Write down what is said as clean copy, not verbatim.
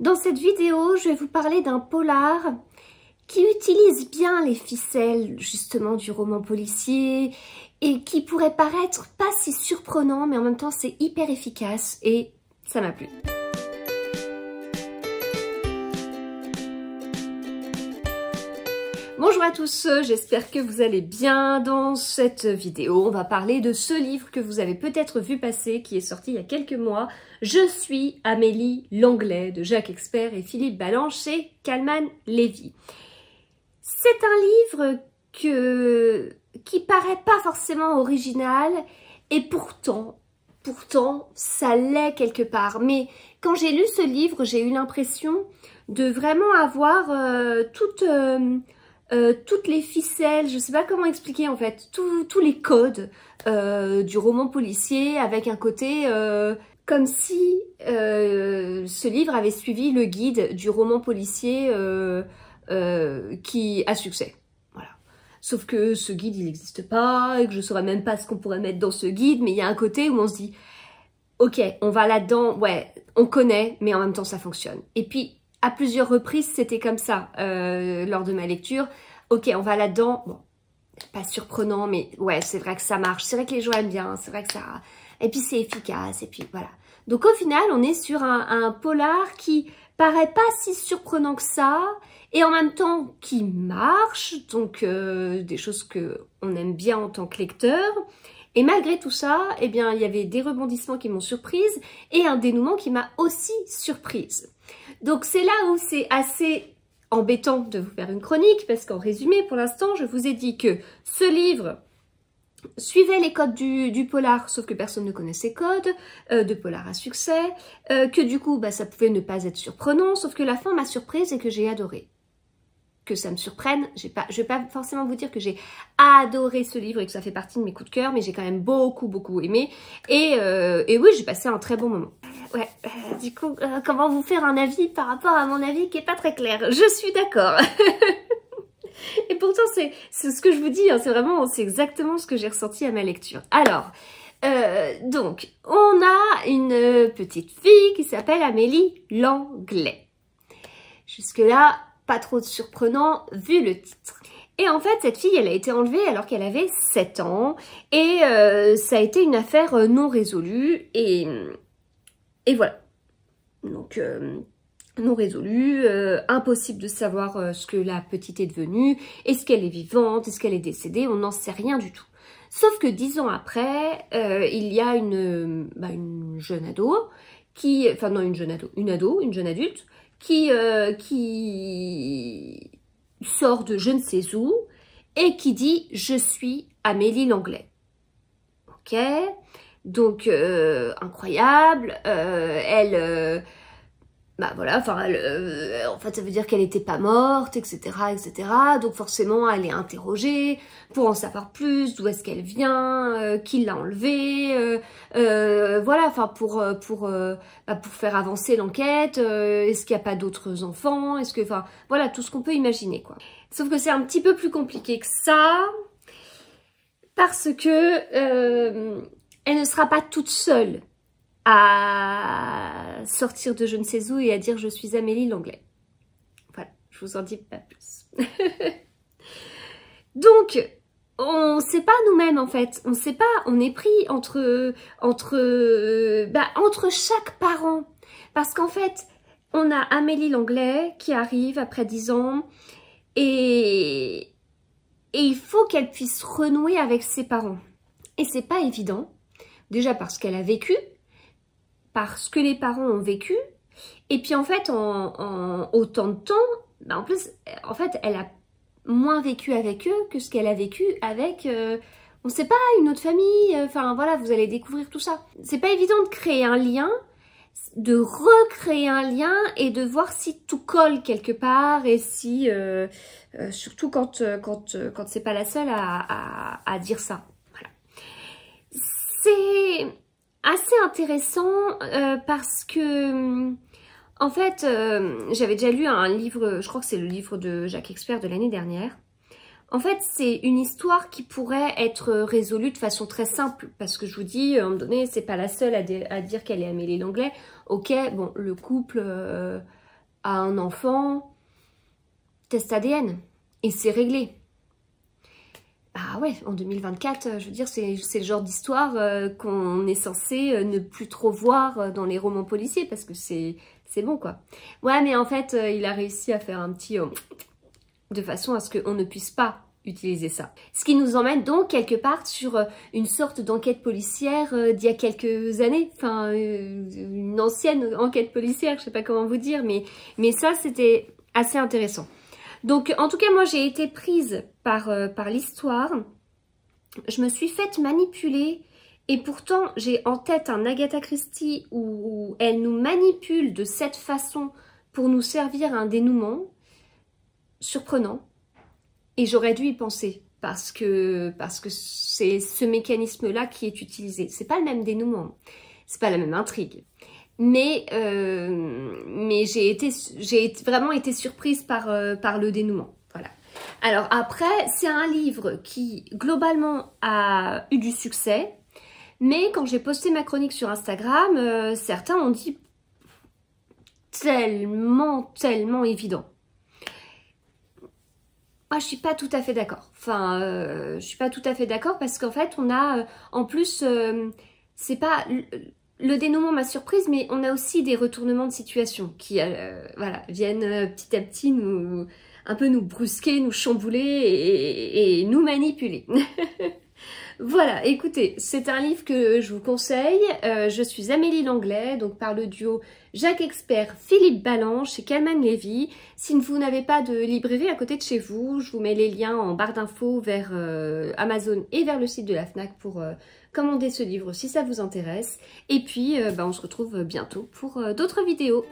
Dans cette vidéo, je vais vous parler d'un polar qui utilise bien les ficelles justement du roman policier et qui pourrait paraître pas si surprenant, mais en même temps c'est hyper efficace et ça m'a plu. Bonjour à tous, j'espère que vous allez bien. Dans cette vidéo, on va parler de ce livre que vous avez peut-être vu passer, qui est sorti il y a quelques mois. Je suis Amélie Langlais de Jacques Expert et Philippe Balland chez Calman Levy. C'est un livre qui paraît pas forcément original et pourtant ça l'est quelque part. Mais quand j'ai lu ce livre, j'ai eu l'impression de vraiment avoir toutes les ficelles, je sais pas comment expliquer en fait, tous les codes du roman policier avec un côté comme si ce livre avait suivi le guide du roman policier qui a succès. Voilà. Sauf que ce guide il n'existe pas et que je saurais même pas ce qu'on pourrait mettre dans ce guide, mais il y a un côté où on se dit ok, on va là-dedans, ouais, on connaît, mais en même temps ça fonctionne. Et puis à plusieurs reprises, c'était comme ça lors de ma lecture. Ok, on va là-dedans. Bon, pas surprenant, mais ouais, c'est vrai que ça marche. C'est vrai que les gens aiment bien. C'est vrai que ça... Et puis c'est efficace. Et puis voilà. Donc au final, on est sur un polar qui paraît pas si surprenant que ça. Et en même temps, qui marche. Donc des choses qu'on aime bien en tant que lecteur. Et malgré tout ça, eh bien, il y avait des rebondissements qui m'ont surprise. Et un dénouement qui m'a aussi surprise. Donc c'est là où c'est assez embêtant de vous faire une chronique, parce qu'en résumé, pour l'instant, je vous ai dit que ce livre suivait les codes du polar, sauf que personne ne connaît ces codes, de polar à succès, que du coup, bah, ça pouvait ne pas être surprenant, sauf que la fin m'a surprise et que j'ai adoré. Que ça me surprenne, je vais pas forcément vous dire que j'ai adoré ce livre et que ça fait partie de mes coups de cœur, mais j'ai quand même beaucoup aimé, et oui, j'ai passé un très bon moment. Ouais, du coup, comment vous faire un avis par rapport à mon avis qui est pas très clair? Je suis d'accord. Et pourtant, c'est ce que je vous dis, hein, c'est exactement ce que j'ai ressenti à ma lecture. Alors, donc, on a une petite fille qui s'appelle Amélie Langlais. Jusque-là, pas trop de surprenant vu le titre. Et en fait, cette fille, elle a été enlevée alors qu'elle avait 7 ans. Et ça a été une affaire non résolue. Et voilà. Donc, non résolue, impossible de savoir ce que la petite est devenue. Est-ce qu'elle est vivante? Est-ce qu'elle est décédée? On n'en sait rien du tout. Sauf que 10 ans après, il y a une jeune ado, enfin non une jeune adulte, qui sort de je ne sais où et qui dit « Je suis Amélie Langlais ». Ok, donc incroyable, bah voilà, enfin, en fait ça veut dire qu'elle n'était pas morte, etc., etc. Donc forcément elle est interrogée pour en savoir plus, d'où est-ce qu'elle vient, qui l'a enlevée, voilà, enfin pour faire avancer l'enquête, est-ce qu'il n'y a pas d'autres enfants, est-ce que, enfin voilà, tout ce qu'on peut imaginer quoi. Sauf que c'est un petit peu plus compliqué que ça, parce que elle ne sera pas toute seule à sortir de je ne sais où et à dire je suis Amélie Langlais. Voilà, je vous en dis pas plus. Donc, on ne sait pas nous-mêmes en fait, on ne sait pas, on est pris entre chaque parent. Parce qu'en fait, on a Amélie Langlais qui arrive après 10 ans et il faut qu'elle puisse renouer avec ses parents. Et c'est pas évident, déjà parce qu'elle a vécu, parce que les parents ont vécu, et puis en fait, en autant de temps, bah en plus, en fait, elle a moins vécu avec eux que ce qu'elle a vécu avec, on sait pas, une autre famille, enfin voilà, vous allez découvrir tout ça. C'est pas évident de créer un lien, de recréer un lien et de voir si tout colle quelque part et si, surtout quand c'est pas la seule à dire ça. Voilà. C'est assez intéressant parce que en fait j'avais déjà lu un livre, je crois que c'est le livre de Jacques Expert de l'année dernière. En fait c'est une histoire qui pourrait être résolue de façon très simple parce que je vous dis, à un moment donné c'est pas la seule à dire qu'elle est Amélie Langlais. Ok, bon le couple à un enfant, test ADN, et c'est réglé. Ah ouais, en 2024, je veux dire, c'est le genre d'histoire qu'on est censé ne plus trop voir dans les romans policiers, parce que c'est bon, quoi. Ouais, mais en fait, il a réussi à faire un petit... de façon à ce qu'on ne puisse pas utiliser ça. Ce qui nous emmène donc quelque part sur une sorte d'enquête policière d'il y a quelques années, enfin une ancienne enquête policière, je sais pas comment vous dire, mais ça c'était assez intéressant. Donc en tout cas moi j'ai été prise par l'histoire, je me suis faite manipuler et pourtant j'ai en tête un Agatha Christie où elle nous manipule de cette façon pour nous servir un dénouement surprenant. Et j'aurais dû y penser parce que c'est ce mécanisme-là qui est utilisé. C'est pas le même dénouement, c'est pas la même intrigue. Mais j'ai vraiment été surprise par le dénouement. Voilà. Alors après, c'est un livre qui globalement a eu du succès, mais quand j'ai posté ma chronique sur Instagram, certains ont dit tellement évident. Moi, je suis pas tout à fait d'accord. Enfin, je suis pas tout à fait d'accord parce qu'en fait, on a, en plus, c'est pas... Le dénouement m'a surprise, mais on a aussi des retournements de situation qui, voilà, viennent petit à petit un peu nous brusquer, nous chambouler et nous manipuler. Voilà, écoutez, c'est un livre que je vous conseille. Je suis Amélie Langlais, donc par le duo Jacques Expert, Philippe Ballanche chez Calman Lévy. Si vous n'avez pas de librairie à côté de chez vous, je vous mets les liens en barre d'infos vers Amazon et vers le site de la FNAC pour commander ce livre si ça vous intéresse. Et puis, on se retrouve bientôt pour d'autres vidéos.